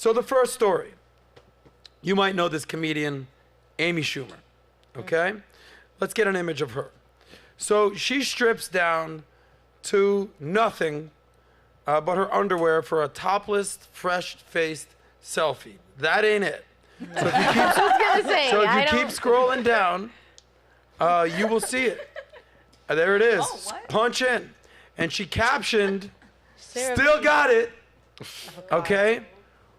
So the first story, you might know this comedian, Amy Schumer, okay? Let's get an image of her. So she strips down to nothing but her underwear for a topless, fresh-faced selfie. That ain't it. So if you keep scrolling down, you will see it. There it is. Oh, what? Punch in. And she captioned, still got it, okay?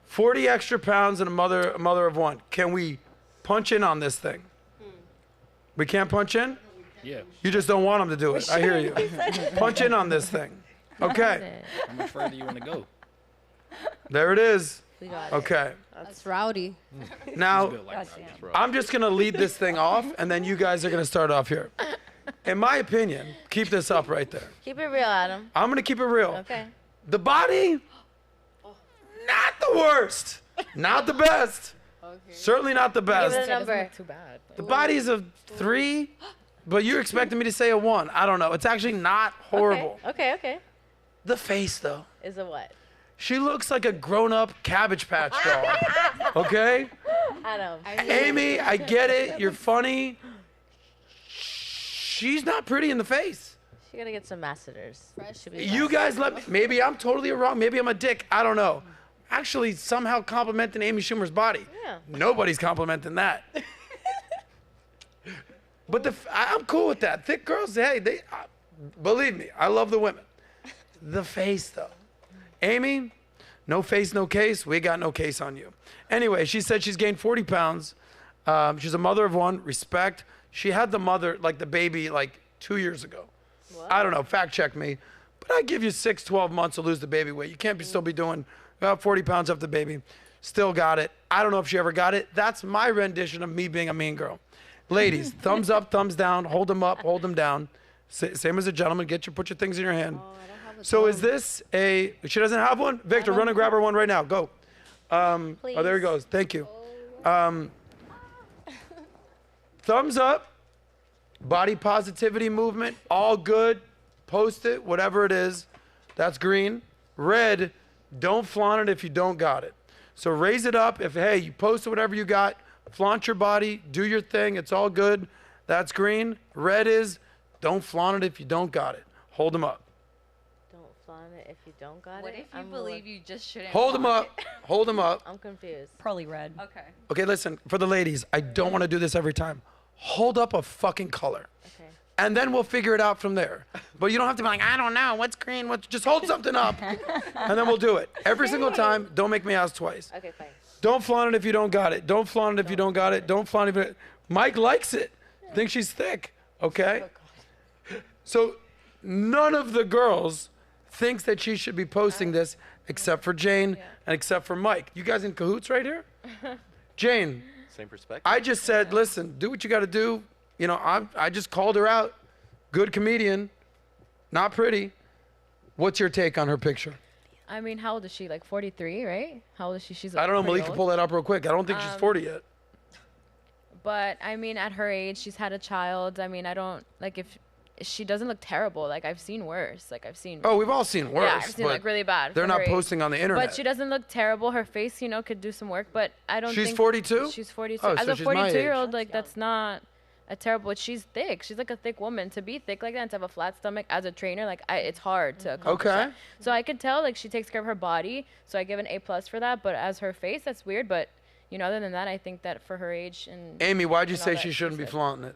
40 extra pounds and a mother of one. Can we punch in on this thing? We can't punch in? Yeah. You just don't want them to do it. I hear you. Punch in on this thing. Okay. How much further do you want to go? There it is. We got it. Okay. That's rowdy. Now, Goddamn. I'm just going to lead this thing off, and then you guys are going to start off here. In my opinion, keep this up right there. Keep it real, Adam. I'm going to keep it real. Okay. The body, not the worst. Not the best. Okay. Certainly not the Give it best. a number. Too bad. The body's a 3, but you're expecting me to say a 1. I don't know. It's actually not horrible. Okay. The face, though. Is a what? She looks like a grown-up Cabbage Patch doll. Okay? Adam. Amy, I get it. You're funny. She's not pretty in the face. She gotta get some masseters. You guys let me. Maybe I'm totally wrong. Maybe I'm a dick. I don't know. Actually, somehow complimenting Amy Schumer's body. Yeah. Nobody's complimenting that. But I'm cool with that. Thick girls, hey, believe me, I love the women. The face, though. Amy, no face, no case. We got no case on you. Anyway, she said she's gained 40 pounds. She's a mother of one. Respect. She had the baby, 2 years ago. What? I don't know. Fact check me. But I give you 6, 12 months to lose the baby weight. You can't still be doing about 40 pounds off the baby. Still got it. I don't know if she ever got it. That's my rendition of me being a mean girl. Ladies, thumbs up, thumbs down. Hold them up, hold them down. Same as a gentleman. Put your things in your hand. Oh, I don't have a So thumb. is this she doesn't have one? Victor, run and grab her one right now. Go. Oh, there he goes. Thank you. Thumbs up. Body positivity movement. All good. Post it, whatever it is. That's green. Red, don't flaunt it if you don't got it. So raise it up. If, hey, you post whatever you got. Flaunt your body. Do your thing. It's all good. That's green. Red is don't flaunt it if you don't got it. Hold them up. Don't flaunt it if you don't got What it. if you believe you just shouldn't? Hold them flaunt up. Hold them up. I'm confused. Probably red. it? Okay. Okay, listen, for the ladies, I don't want to do this every time. Hold up a fucking color. Okay. And then we'll figure it out from there. But you don't have to be like, I don't know, what's green, just hold something up. And then we'll do it. Every single time, don't make me ask twice. Okay, fine. Don't flaunt it if you don't got it. Don't flaunt it if you don't got it. Don't flaunt it if Mike likes it. Thinks she's thick, okay? So none of the girls thinks that she should be posting this except for Jane and except for Mike. You guys in cahoots right here? Jane. Same perspective. I just said, listen, do what you got to do. You know, I just called her out. Good comedian, not pretty. What's your take on her picture? I mean, how old is she? Like 43, right? How old is she? She's I don't know. pretty Malika, old. pull that up real quick. I don't think she's 40 yet. But I mean, at her age, she's had a child. I mean, I don't if she doesn't look terrible. Like I've seen worse. Oh, we've all seen worse. Yeah, I've seen but really bad. They're for not her age. posting on the internet. But she doesn't look terrible. Her face, could do some work. But I don't think. She's 42? She's 42. Oh, As so a she's my 42-year-old, that's not a terrible. But she's thick. She's like a thick woman. To be thick like that and to have a flat stomach as a trainer, it's hard to accomplish Okay. that. So I could tell she takes care of her body. So I give an A+ for that. But as her face, that's weird. But other than that, I think that for her age and. Amy, why'd you and all say that, she shouldn't be she's good. flaunting it?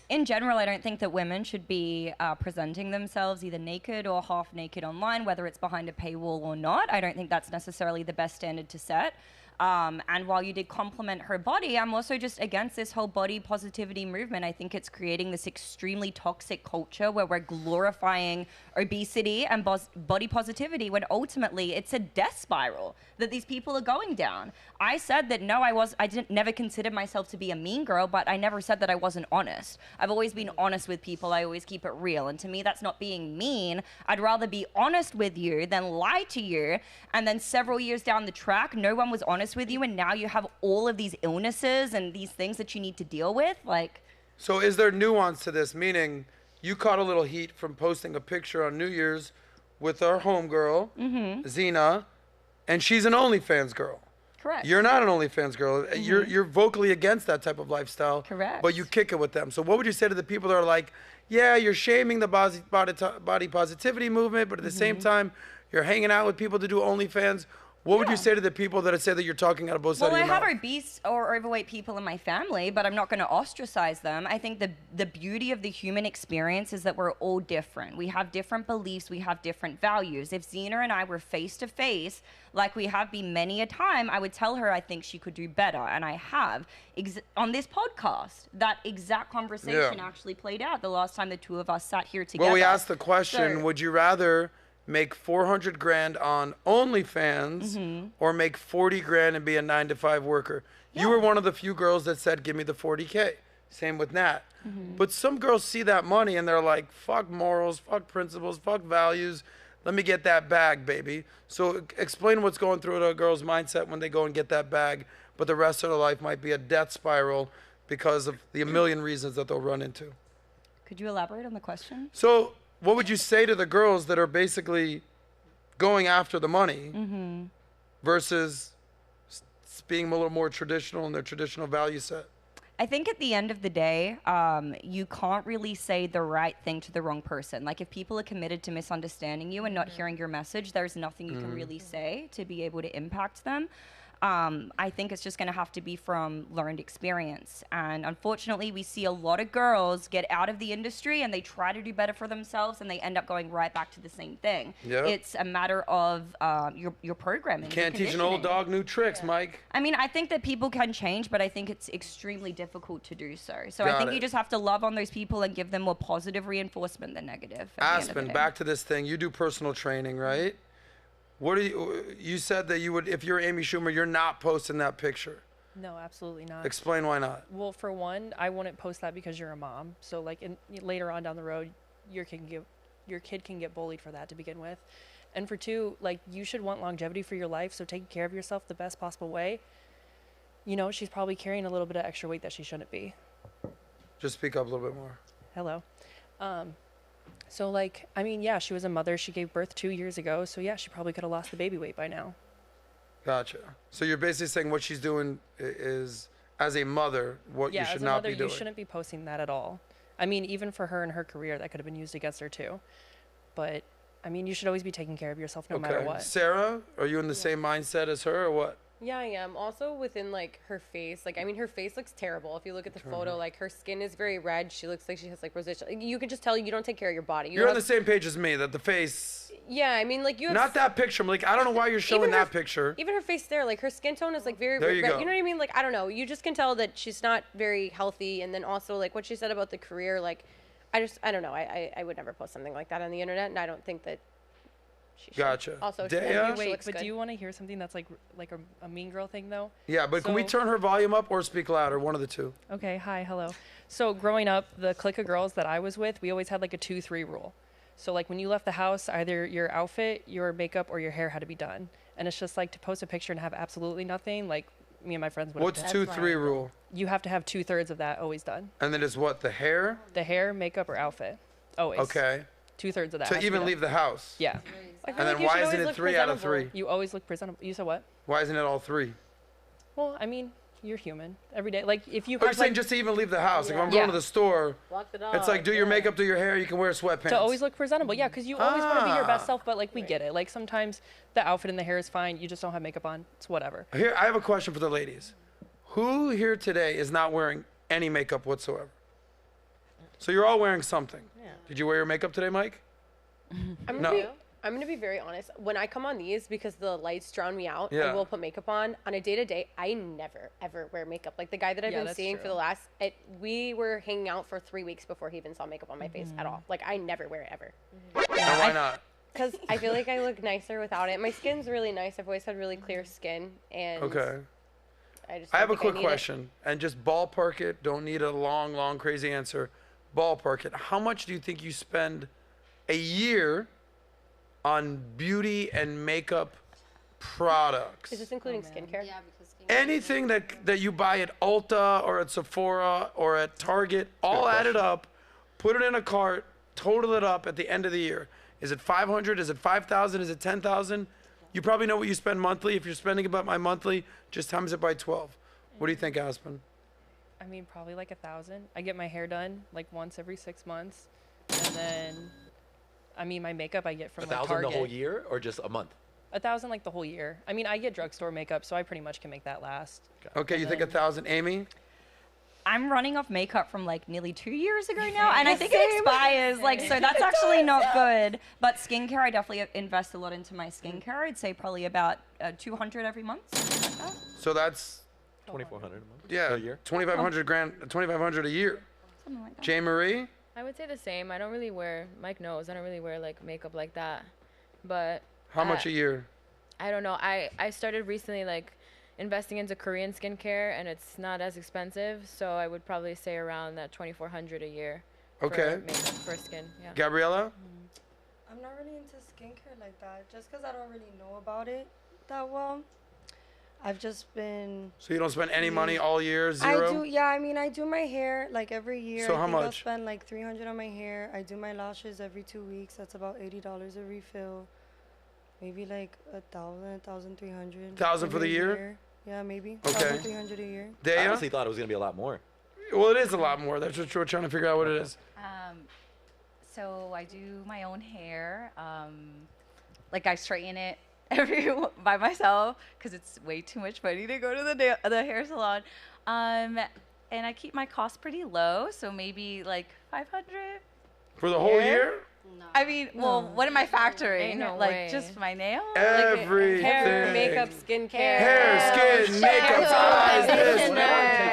In general, I don't think that women should be presenting themselves either naked or half naked online, whether it's behind a paywall or not. I don't think that's necessarily the best standard to set. And while you did compliment her body, I'm also just against this whole body positivity movement. I think it's creating this extremely toxic culture where we're glorifying obesity and body positivity when ultimately it's a death spiral that these people are going down. I said that no, I didn't never consider myself to be a mean girl, but I never said that I wasn't honest. I've always been honest with people. I always keep it real. And to me, that's not being mean. I'd rather be honest with you than lie to you. And then several years down the track, no one was honest with you. And now you have all of these illnesses and these things that you need to deal with. So is there nuance to this? Meaning you caught a little heat from posting a picture on New Year's with our homegirl, Zena, and she's an OnlyFans girl. Correct. You're not an OnlyFans girl. You're vocally against that type of lifestyle. Correct. But you kick it with them. So what would you say to the people that are like, yeah, you're shaming the body positivity movement, but at the same time, you're hanging out with people to do OnlyFans? What would you say to the people that say that you're talking out of both sides Well, of I your have mouth? obese or overweight people in my family, but I'm not going to ostracize them. I think the beauty of the human experience is that we're all different. We have different beliefs. We have different values. If Zena and I were face to face, like we have been many a time, I would tell her I think she could do better. And I have. On this podcast, that exact conversation actually played out the last time the two of us sat here together. Well, we asked the question, So- would you rather make 400 grand on OnlyFans or make 40 grand and be a 9-to-5 worker? You were one of the few girls that said, give me the 40K. Same with Nat. But some girls see that money and they're like, fuck morals, fuck principles, fuck values. Let me get that bag, baby. So explain what's going through a girl's mindset when they go and get that bag, but the rest of their life might be a death spiral because of the million reasons that they'll run into. Could you elaborate on the question? So what would you say to the girls that are basically going after the money versus being a little more traditional in their traditional value set? I think at the end of the day, you can't really say the right thing to the wrong person. Like if people are committed to misunderstanding you and not hearing your message, there's nothing you can really say to be able to impact them. I think it's just going to have to be from learned experience. And unfortunately, we see a lot of girls get out of the industry and they try to do better for themselves and they end up going right back to the same thing. Yep. It's a matter of your programming. your Can't teach an old conditioning. dog new tricks, Mike. I mean, I think that people can change, but I think it's extremely difficult to do so. So I Got think it. you just have to love on those people and give them more positive reinforcement than negative. at the end of the Aspen, day. back to this thing. You do personal training, right? What do you said that you would, if you're Amy Schumer, you're not posting that picture. No, absolutely not. Explain why not. Well, for one, I wouldn't post that because you're a mom. So like later on down the road, your kid can get bullied for that to begin with. And for two, like you should want longevity for your life. So taking care of yourself the best possible way. You know, she's probably carrying a little bit of extra weight that she shouldn't be. Just speak up a little bit more. Hello. So like, I mean, yeah, she was a mother. She gave birth 2 years ago. So yeah, she probably could have lost the baby weight by now. Gotcha. So you're basically saying what she's doing is, as a mother, what Yeah, you should as a not mother, be doing. you shouldn't be posting that at all. I mean, even for her and her career, that could have been used against her too. But I mean, you should always be taking care of yourself no matter what. Sarah, are you in the same mindset as her or what? Yeah, I am. Also within like her face, like I mean her face looks terrible. If you look at the photo, like her skin is very red. She looks like she has like rosacea. You can just tell you don't take care of your body. You're on the same page as me, that the face, Yeah, I mean like you have not that picture. I'm like, I don't know why you're showing Even her- that picture. even her face there, like her skin tone is like very There you red. go. You know what I mean? Like I don't know. You just can tell that she's not very healthy. And then also like what she said about the career, like I don't know. I would never post something like that on the internet, and I don't think that she should. Gotcha. Also, Dea? I think she Wait, looks but good. do you want to hear something that's like a mean girl thing though? Yeah, but can we So- turn her volume up or speak louder? One of the two. Okay, hi, hello. So growing up, the clique of girls that I was with, we always had like a 2-3 rule. So like when you left the house, either your outfit, your makeup, or your hair had to be done. And it's just like to post a picture and have absolutely nothing. Like me and my friends would. What's 2-3 rule? You have to have 2/3 of that always done. And then it's what, the hair? The hair, makeup, or outfit, always. Okay. 2/3 of that. To has be even done. leave the house. Yeah. I feel And like then you should why always isn't it look 3 out of presentable. 3? You always look presentable. You said what? Why isn't it all 3? Well, I mean, you're human. Every day, like if you I'm have saying like, just to even leave the house. Like if I'm Yeah. going to the store, Walk the dog. it's like do your makeup, do your hair, you can wear sweatpants. to always look presentable. Yeah, because you always want to be your best Ah. self, but like we get it. Like sometimes the outfit and the hair is fine. You just don't have makeup on. It's whatever. Here, I have a question for the ladies. Who here today is not wearing any makeup whatsoever? So you're all wearing something. Yeah. Did you wear your makeup today, Mike? I'm No. gonna be very honest. When I come on these, because the lights drown me out, Yeah. I will put makeup on. On a day-to-day, I never ever wear makeup. Like the guy that I've Yeah, been that's seeing for true. the last, we were hanging out for 3 weeks before he even saw makeup on my face at all. Like I never wear it ever, And why not? because I feel like I look nicer without it. My skin's really nice. I've always had really clear skin, and Okay. I just I have don't a think quick need it. question, and just ballpark it. Don't need a long, crazy answer. Ballpark it. How much do you think you spend a year on beauty and makeup products? Is this including skincare? Yeah, because Anything that you buy at Ulta or at Sephora or at Target, all added up, put it in a cart, total it up at the end of the year. Is it 500? Is it 5,000? Is it 10,000? You probably know what you spend monthly. If you're spending about my monthly, just times it by 12. What do you think, Aspen? I mean, probably like 1,000. I get my hair done like once every 6 months, and then, I mean, my makeup I get from like 1,000 Target. the whole year or just a month? 1,000 like the whole year. I mean, I get drugstore makeup, so I pretty much can make that last. Okay, you think 1,000, Amy? I'm running off makeup from like nearly 2 years ago now, and I think it expires. Like, so that's actually not good. But skincare, I definitely invest a lot into my skincare. I'd say probably about 200 every month, something like that. So that's 2,400 a month? yeah, A year? 2,500 grand, 2,500 a year. Something like that. Jane Marie? I would say the same. I don't really wear, Mike knows, I don't really wear like makeup like that. But How much a year? I don't know. I started recently like investing into Korean skincare, and it's not as expensive. So I would probably say around that 2,400 a year. Okay. For makeup, for skin. Yeah. Gabriella? I'm not really into skincare like that, just because I don't really know about it that well. I've just been. So you don't spend any money all year, zero? I do, yeah. I mean, I do my hair like every year. So I how think I'll much? spend like 300 on my hair. I do my lashes every 2 weeks. That's about $80 a refill. Maybe like 1,000, 1,300. 1,000 for the every year? Yeah, maybe. Okay. 1,300 a year. I Dea? honestly thought it was going to be a lot more. Well, it is a lot more. That's what we're trying to figure out what it is. So I do my own hair. Like I straighten it by myself because it's way too much money to go to the hair salon. And I keep my costs pretty low, so maybe like 500. For the whole year? I mean, well, what am I factoring? Ain't no like way. just my nails? Everything. Hair, makeup, skincare. Hair, skin, makeup, eyes, this.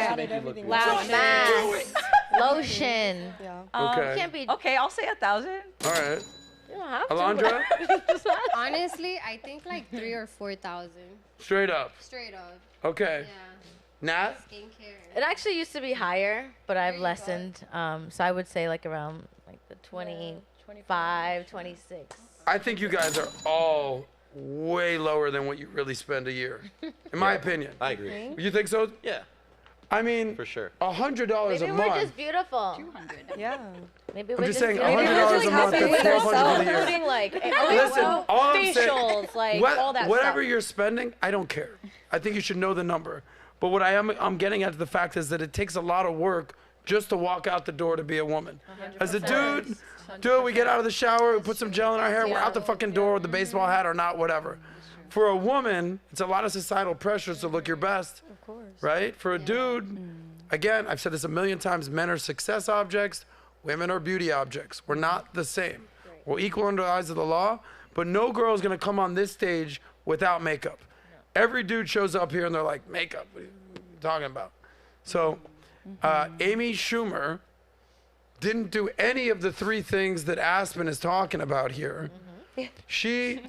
Conditioner, Loud mask, lotion. Yeah. Okay. Can't be. Okay, I'll say 1,000. All right. You don't have to. Alondra? Honestly, I think like 3,000 or 4,000 Straight up. straight up. Okay. Yeah, Nat? skincare. It actually used to be higher, but I've lessened. So I would say like around like the 25, 26. I think you guys are all way lower than what you really spend a year, in my opinion. I agree. You think so? Yeah, I mean, for sure. $100 Maybe a we're month. just beautiful. 200. Yeah. Maybe I'm we're just saying, beautiful. $100 a month, that's 1,200 for the year. Including like Listen, all I'm saying, facials, like all that whatever stuff. you're spending, I don't care. I think you should know the number. But what I'm getting at the fact is that it takes a lot of work just to walk out the door to be a woman. As a dude, we get out of the shower, we put some gel in our hair, we're out the fucking door with the baseball hat or not, whatever. For a woman, it's a lot of societal pressures to look your best. Of course. Right? For a dude, again, I've said this a million times, men are success objects, women are beauty objects. We're not the same. We're equal under the eyes of the law, but no girl is gonna come on this stage without makeup. Every dude shows up here and they're like, makeup, what are you talking about? So, Amy Schumer didn't do any of the three things that Aspen is talking about here. She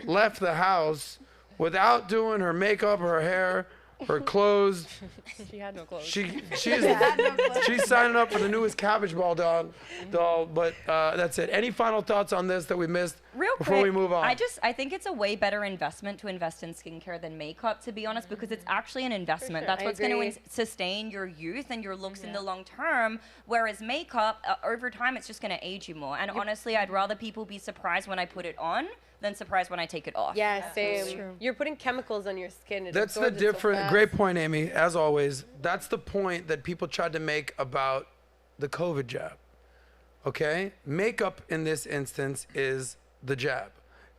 left the house without doing her makeup, her hair, her clothes. She had no clothes. She's signing up for the newest Cabbage Ball doll. But that's it. Any final thoughts on this that we missed Real before quick, we move on? I think it's a way better investment to invest in skincare than makeup, to be honest, because it's actually an investment. That's I what's going agree. to sustain your youth and your looks in the long term. Whereas makeup, over time, it's just going to age you more. And honestly, I'd rather people be surprised when I put it on than surprised when I take it off. Yeah, same. You're putting chemicals on your skin. It That's the absorbs it so different. fast. Great point, Amy. As always, that's the point that people tried to make about the COVID jab. Okay, makeup in this instance is the jab.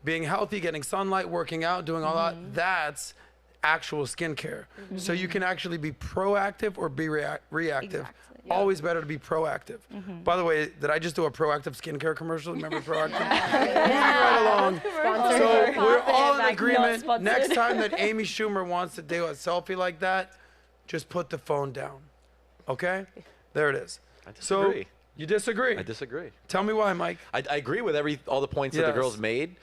Being healthy, getting sunlight, working out, doing all that. That's actual skincare. So you can actually be proactive or be reactive. Exactly. Always better to be proactive. By the way, did I just do a proactive skincare commercial? Remember proactive? Right along. So we're all in agreement. Next time that Amy Schumer wants to do a selfie like that, just put the phone down. Okay? There it is. I disagree. So you disagree? I disagree. Tell me why, Mike. I agree with all the points that the Yes. girl's made,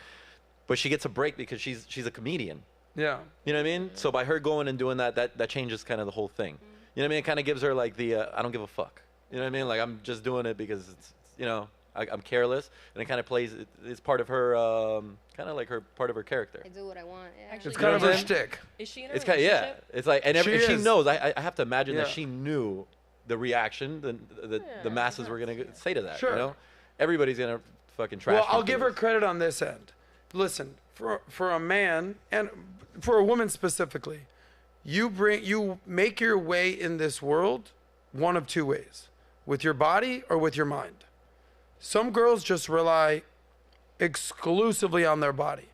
but she gets a break because she's a comedian. Yeah. You know what I mean? So by her going and doing that changes kind of the whole thing. You know what I mean? It kind of gives her like the I don't give a fuck. You know what I mean? Like I'm just doing it because it's I'm careless, and it kind of plays. It's part of her kind of like part of her character. I do what I want. Yeah. Actually, It's kind of her what I'm saying? shtick. Is she in a It's kind of relationship? It's like and She she is. knows. I have to imagine that Yeah. she knew the reaction the masses were gonna say to that. Sure. You know, everybody's gonna fucking trash. Well, I'll her give for her this. credit on this end. Listen, for a man and for a woman specifically, you make your way in this world one of two ways, with your body or with your mind. Some girls just rely exclusively on their body.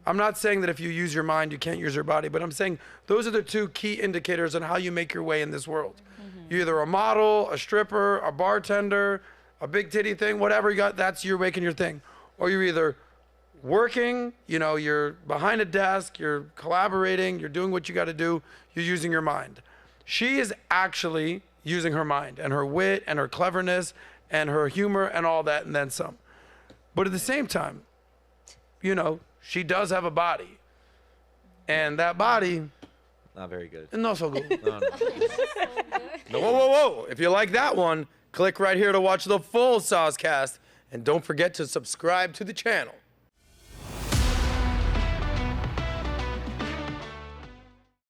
I'm not saying that if you use your mind, you can't use your body, but I'm saying those are the two key indicators on how you make your way in this world. You're either a model, a stripper, a bartender, a big titty thing, whatever you got, that's you're making your thing. Or you're either working, you know, you're behind a desk, you're collaborating, you're doing what you got to do, you're using your mind. She is actually using her mind and her wit and her cleverness and her humor and all that and then some. But at the same time, you know, she does have a body. And that body... Not very good. Not so good. No. No, whoa. If you like that one, click right here to watch the full SOSCAST. And don't forget to subscribe to the channel.